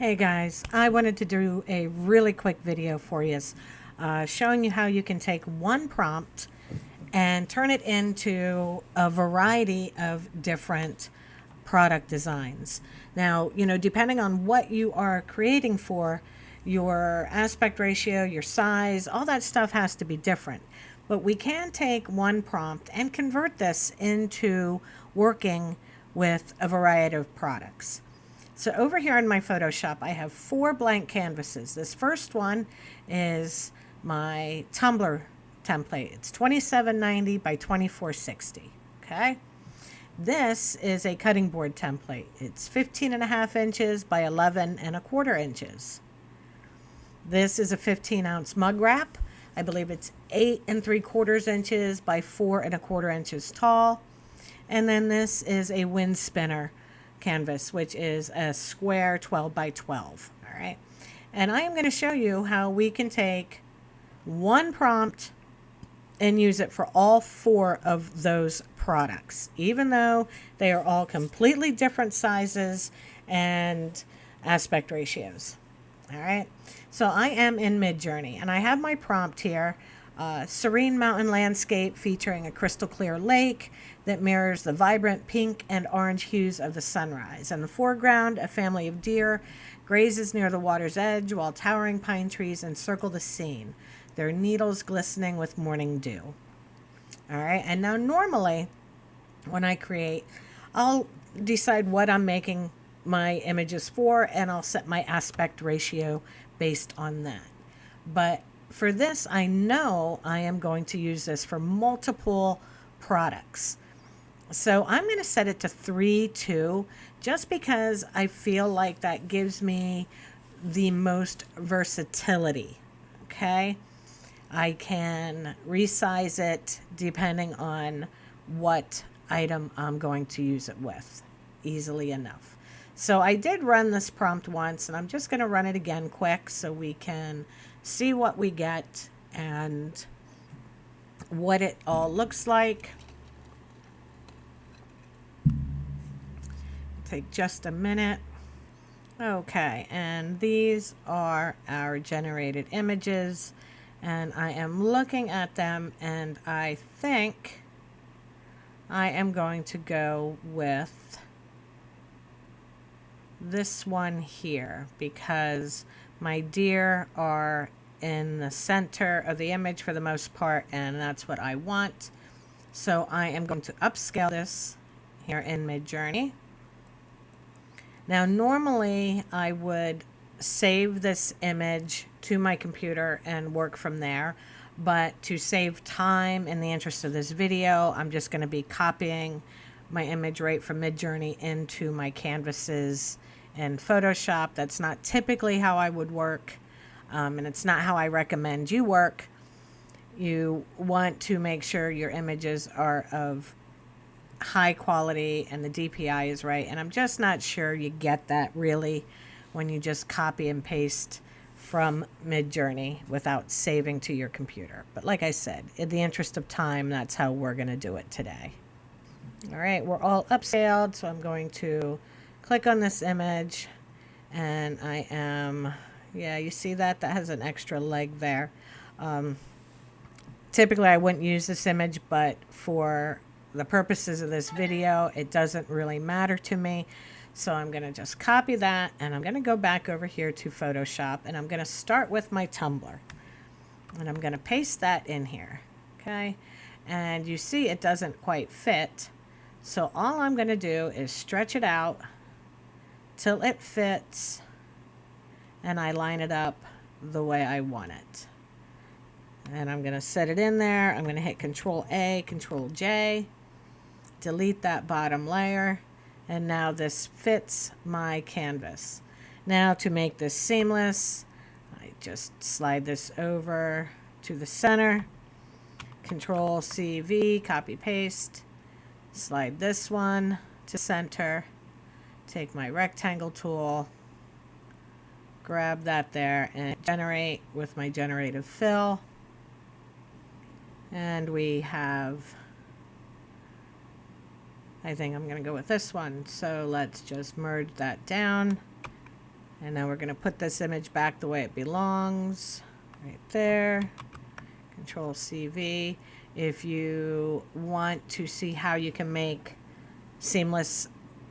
Hey guys, I wanted to do a really quick video for you showing you how you can take one prompt and turn it into a variety of different product designs. Now, depending on what you are creating for, your aspect ratio, your size, all that stuff has to be different. But we can take one prompt and convert this into working with a variety of products. So over here in my Photoshop, I have 4 blank canvases. This first one is my tumbler template. It's 2790 by 2460. Okay. This is a cutting board template. It's 15.5 inches by 11.25 inches. This is a 15-ounce mug wrap. I believe it's 8.75 inches by 4.25 inches tall. And then this is a wind spinner canvas, which is a square 12 by 12. All right. And I am going to show you how we can take one prompt and use it for all 4 of those products, even though they are all completely different sizes and aspect ratios. All right. So I am in Midjourney and I have my prompt here. Serene mountain landscape featuring a crystal clear lake that mirrors the vibrant pink and orange hues of the sunrise. In the foreground, a family of deer grazes near the water's edge while towering pine trees encircle the scene, their needles glistening with morning dew. All right, and now normally when I create, I'll decide what I'm making my images for and I'll set my aspect ratio based on that. But for this, I know I am going to use this for multiple products. So I'm going to set it to 3:2 just because I feel like that gives me the most versatility. Okay. I can resize it depending on what item I'm going to use it with easily enough. So I did run this prompt once and I'm just going to run it again quick so we can see what we get and what it all looks like. Take just a minute. Okay, and these are our generated images and I am looking at them and I think I am going to go with this one here because my deer are in the center of the image for the most part, and that's what I want. So I am going to upscale this here in Midjourney. Now, normally I would save this image to my computer and work from there, but to save time in the interest of this video, I'm just going to be copying my image right from Midjourney into my canvases in Photoshop. That's not typically how I would work, and it's not how I recommend you work. You want to make sure your images are of high quality and the DPI is right, and I'm just not sure you get that really when you just copy and paste from Midjourney without saving to your computer. But like I said, in the interest of time, that's how we're going to do it today. All right, we're all upscaled, so I'm going to click on this image and I am, yeah, you see that has an extra leg there. Typically I wouldn't use this image, but for the purposes of this video, it doesn't really matter to me. So I'm going to just copy that and I'm going to go back over here to Photoshop and I'm going to start with my tumbler and I'm going to paste that in here. Okay. And you see it doesn't quite fit. So all I'm going to do is stretch it out till it fits and I line it up the way I want it. And I'm going to set it in there. I'm going to hit Control A, Control J, delete that bottom layer. And now this fits my canvas. Now to make this seamless, I just slide this over to the center, Control CV, copy paste, slide this one to center, take my rectangle tool, grab that there and generate with my generative fill. And we have, I think I'm going to go with this one. So let's just merge that down And now we're going to put this image back the way it belongs, right there. Control CV. If you want to see how you can make seamless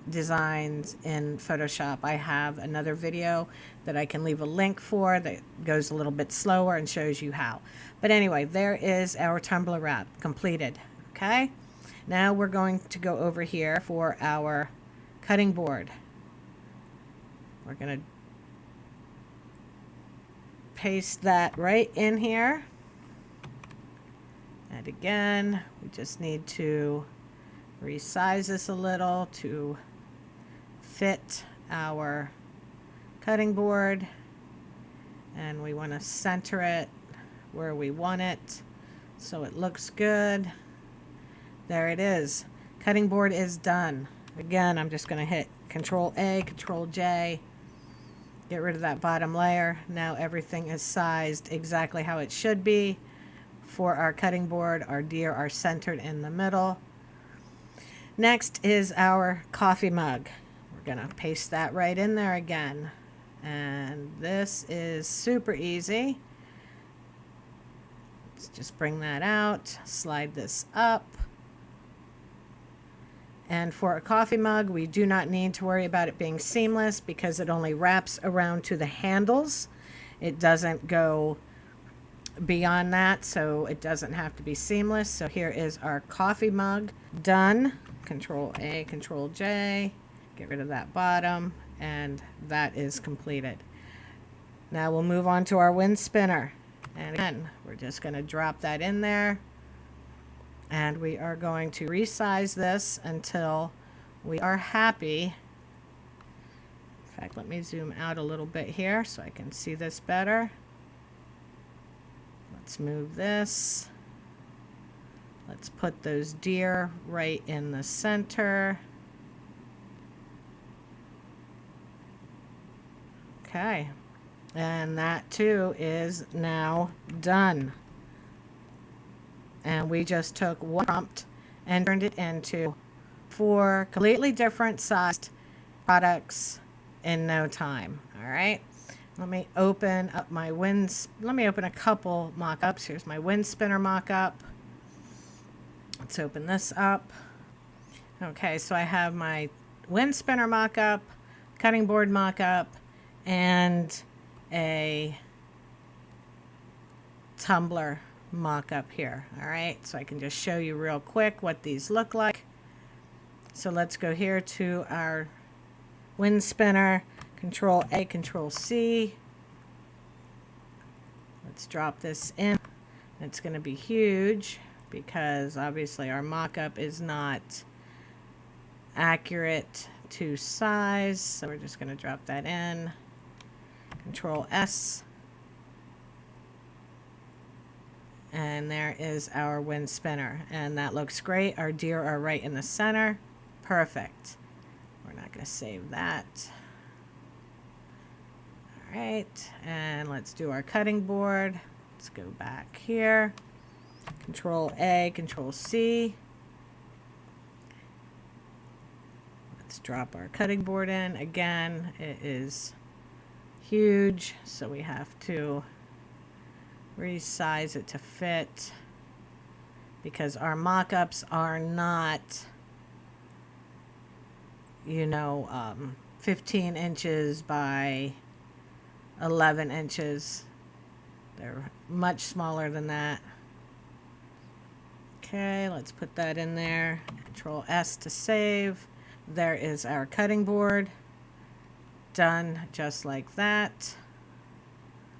designs in Photoshop, I have another video that I can leave a link for that goes a little bit slower and shows you how. But anyway, there is our tumbler wrap completed. Okay, now we're going to go over here for our cutting board. We're going to paste that right in here. And again, we just need to resize this a little to fit our cutting board. And we want to center it where we want it so it looks good. There it is. Cutting board is done. Again, I'm just going to hit Control A, Control J. Get rid of that bottom layer. Now everything is sized exactly how it should be for our cutting board. Our deer are centered in the middle. Next is our coffee mug. We're going to paste that right in there again. And this is super easy. Let's just bring that out, slide this up. And for a coffee mug, we do not need to worry about it being seamless because it only wraps around to the handles. It doesn't go beyond that, so it doesn't have to be seamless. So here is our coffee mug done. Control A, Control J, get rid of that bottom, and that is completed. Now we'll move on to our wind spinner. And again, we're just going to drop that in there. And we are going to resize this until we are happy. In fact, let me zoom out a little bit here so I can see this better. Let's move this. Let's put those deer right in the center. Okay. And that too is now done. And we just took one prompt and turned it into 4 completely different sized products in no time. All right. Let me open up my let me open a couple mock-ups. Here's my wind spinner mock-up. Let's open this up. Okay, so I have my wind spinner mock-up, cutting board mock-up, and a tumbler mock-up here. All right, so I can just show you real quick what these look like. So let's go here to our wind spinner, Control A, Control C. Let's drop this in. It's going to be huge because obviously our mock-up is not accurate to size, so we're just going to drop that in. Control S. And there is our wind spinner, and that looks great. Our deer are right in the center. Perfect. We're not going to save that. All right, and let's do our cutting board. Let's go back here. Control A, Control C. Let's drop our cutting board in. Again, it is huge, so we have to resize it to fit because our mock-ups are not, 15 inches by 11 inches. They're much smaller than that. Okay, let's put that in there. Control S to save. There is our cutting board. Done just like that.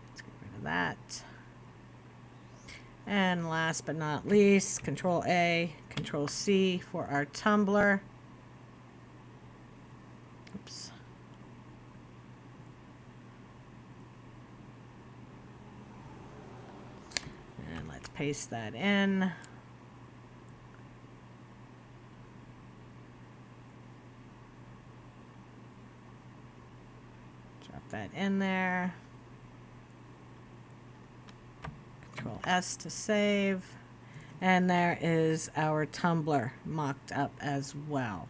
Let's get rid of that. And last but not least, Control A, Control C for our tumbler. Oops. And let's paste that in. Drop that in there. Control S to save. And there is our tumbler mocked up as well.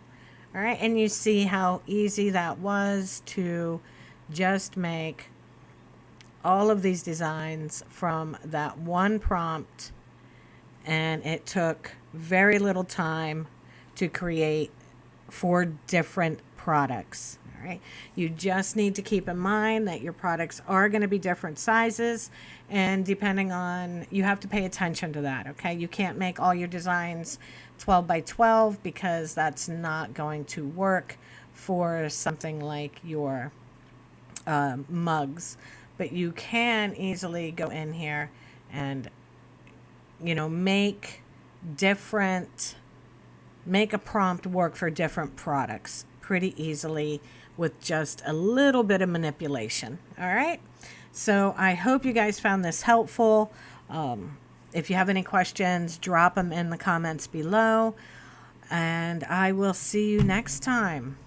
All right, and you see how easy that was to just make all of these designs from that one prompt, and it took very little time to create 4 different products. All right. You just need to keep in mind that your products are going to be different sizes, and depending on, you have to pay attention to that. Okay. You can't make all your designs 12 by 12 because that's not going to work for something like your mugs. But you can easily go in here and, make a prompt work for different products pretty easily with just a little bit of manipulation. All right. So I hope you guys found this helpful. If you have any questions, drop them in the comments below, and I will see you next time.